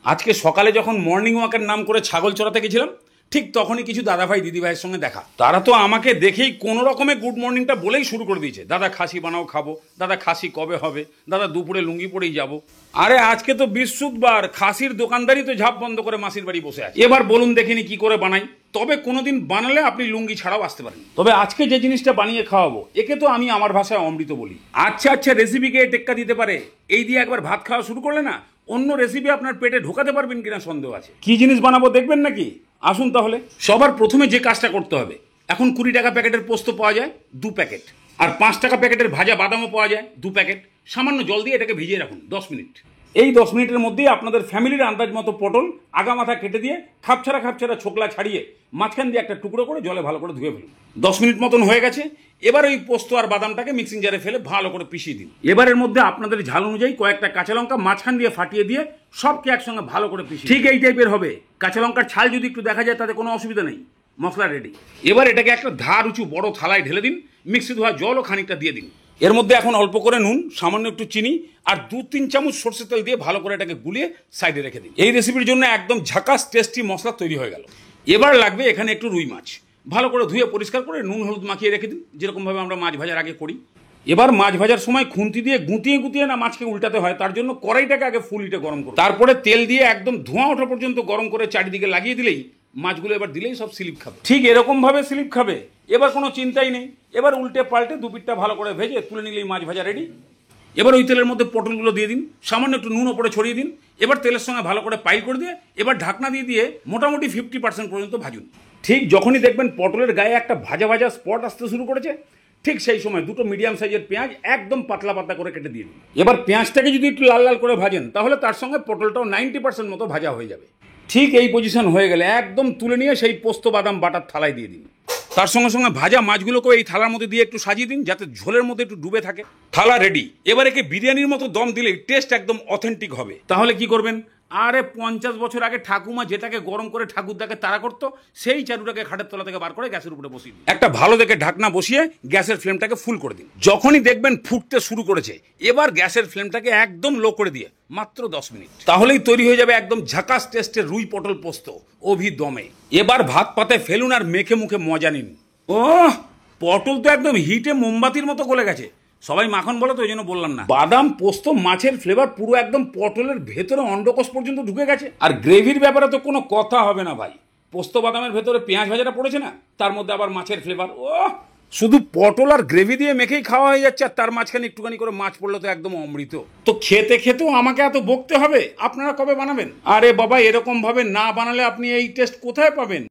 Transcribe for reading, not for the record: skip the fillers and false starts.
আজকে সকালে যখন মর্নিং ওয়াকের নাম করে ছাগল চড়াতে গেছিলাম, ঠিক তখনই কিছু দাদাভাই দিদিভাইয়ের সঙ্গে দেখা। তারা তো আমাকে দেখেই কোনো রকমে গুড মর্নিংটা বলেই শুরু করে দিয়েছে। দাদা খাসি বানাও, খাবো। দাদা খাসি কবে হবে? দাদা দুপুরে লুঙ্গি পরেই যাব। আরে আজকে তো বৃহস্পতিবার, খাসির দোকানদারই তো ঝাঁপ বন্ধ করে মাসির বাড়ি বসে আছে। এবার বলুন দেখিনি কি করে বানাই। তবে কোনোদিন বানালে আপনি লুঙ্গি ছাড়াও আসতে পারেন। তবে আজকে যে জিনিসটা বানিয়ে খাওয়াবো, একে তো আমি আমার ভাষায় অমৃত বলি। আচ্ছা আচ্ছা, রেসিপিকে টেক্কা দিতে পারে, এই দিয়ে একবার ভাত খাওয়া শুরু করলে না, অন্য রেসিপি আপনার পেটে ঢোকাতে পারবেন কিনা সন্দেহ আছে। কি জিনিস বানাবো দেখবেন নাকি? আসুন তাহলে। সবার প্রথমে যে কাজটা করতে হবে, এখন 20 টাকা প্যাকেটের পোস্ত পাওয়া যায় 2 প্যাকেট, আর 5 টাকা প্যাকেটের ভাজা বাদামও পাওয়া যায় 2 প্যাকেট। সামান্য জল দিয়ে এটাকে ভিজিয়ে রাখুন 10 মিনিট। এই 10 মিনিটের মধ্যেই আপনাদের ফ্যামিলির আন্দাজ মতো পটল আগা মাথা কেটে দিয়ে খাপছাড়া ছোকলা ছাড়িয়ে মাঝখান দিয়ে একটা টুকরো করে জলে ভালো করে ধুয়ে ফেলুন। 10 মিনিট মতন হয়ে গেছে। এবার ওই পোস্ত আর বাদামটাকে মিক্সিং জারে ফেলে ভালো করে পিষিয়ে দিন। এবারের মধ্যে আপনাদের ঝাল অনুযায়ী কয়েকটা কাঁচা লঙ্কা মাঝখান দিয়ে ফাটিয়ে দিয়ে সবকে একসঙ্গে ভালো করে পিষিয়ে ঠিক এই টাইপের হবে। কাঁচা লঙ্কার ছাল যদি একটু দেখা যায় তাতে কোনো অসুবিধা নেই। মশলা রেডি। এবার এটাকে একটা ধার উঁচু বড় থালায় ঢেলে দিন। মিক্সি ধোয়া জলও খানিকটা দিয়ে দিন। এর মধ্যে এখন অল্প করে নুন, সামান্য একটু চিনি আর 2-3 চামচ সরষের তেল দিয়ে ভালো করে এটাকে গুলিয়ে সাইডে রেখে দিন। এই রেসিপির জন্য একদম ঝাকাস টেস্টি মশলা তৈরি হয়ে গেল। এবার লাগবে এখানে একটু রুই মাছ। ভালো করে ধুয়ে পরিষ্কার করে নুন হলুদ মাখিয়ে রেখে দিন, যেরকমভাবে আমরা মাছ ভাজার আগে করি। এবার মাছ ভাজার সময় খুন্তি দিয়ে গুঁতিয়ে না মাছকে উল্টাতে হয়, তার জন্য কড়াইটাকে আগে ফুল হিটে গরম করুন। তারপরে তেল দিয়ে একদম ধোঁয়া ওঠা পর্যন্ত গরম করে চারিদিকে লাগিয়ে দিলেই মাছগুলো এবার দিলেই সব স্লিপ খাবে। ঠিক এরকম ভাবে স্লিপ খাবে। এবার কোনো চিন্তাই নেই। এবার উল্টে পাল্টে দুপিঠটা ভালো করে ভেজে তুলে নিলেই মাছ ভাজা রেডি। এবার ওই তেলের মধ্যে পটলগুলো দিয়ে দিন, সামান্য একটু নুন ওপরে ছড়িয়ে দিন। এবার তেলের সঙ্গে ভালো করে পাইল করে দিয়ে এবার ঢাকনা দিয়ে মোটামুটি 50% পর্যন্ত ভাজুন। ঠিক যখনই দেখবেন পটলের গায়ে একটা ভাজা ভাজা স্পট আসতে শুরু করেছে, ঠিক সেই সময় 2টো মিডিয়াম সাইজের পেঁয়াজ একদম পাতলা পাতলা করে কেটে দিয়ে দিন। এবার পেঁয়াজটাকে যদি একটু লাল লাল করে ভাজেন, তাহলে তার সঙ্গে পটলটাও 90% মতো ভাজা হয়ে যাবে। ঠিক এই পজিশন হয়ে গেলে একদম তুলে নিয়ে সেই পোস্ত বাদাম বাটার থালায় দিয়ে দিন। তার সঙ্গে সঙ্গে ভাজা মাছগুলোকে এই থালার মধ্যে দিয়ে একটু সাজিয়ে দিন, যাতে ঝোলের মধ্যে একটু ডুবে থাকে। থালা রেডি। এবার একে বিরিয়ানির মতো দম দিলেই টেস্ট একদম অথেন্টিক হবে। তাহলে কি করবেন? আরে 50 বছর আগে ঠাকুমা যেটাকে গরম করে ঠাকুরদাকে তাড়া করতো, সেই চারুটাকে খাটের তলা থেকে বার করে গ্যাসের উপরে বসিয়ে দিন। একটা ভালো দেখে ঢাকনা বসিয়ে গ্যাসের ফ্লেমটাকে ফুল করে দিন। যখনই দেখবেন ফুটতে শুরু করেছে, এবার গ্যাসের ফ্লেমটাকে একদম লো করে দিয়ে মাত্র 10 মিনিট, তাহলেই তৈরি হয়ে যাবে একদম ঝাকাস টেস্টের রুই পটল পোস্ত অভি দমে। এবার ভাত পাতে ফেলুন আর মেখে মুখে মজা নিন। ওহ, পটল তো একদম হিটে মোমবাতির মতো গলে গেছে। সবাই মাখন বলে তো, ওই জন্য বললাম না। বাদাম পোস্ত মাছের ফ্লেভার পুরো একদম পটলের ভেতরে অন্ডকোষ পর্যন্ত ঢুকে গেছে। আর গ্রেভির ব্যাপারে তো কোনো কথা হবে না ভাই। পোস্ত বাদামের ভেতরে পেঁয়াজ ভাজাটা পড়েছে না, তার মধ্যে আবার মাছের ফ্লেভার। ও, শুধু পটল আর গ্রেভি দিয়ে মেখেই খাওয়া হয়ে যাচ্ছে, আর তার মাঝখানে একটুখানি করে মাছ পড়লে তো একদম অমৃত। তো খেতে খেতেও আমাকে এত বকতে হবে? আপনারা কবে বানাবেন? আরে বাবা, এরকম ভাবে না বানালে আপনি এই টেস্ট কোথায় পাবেন?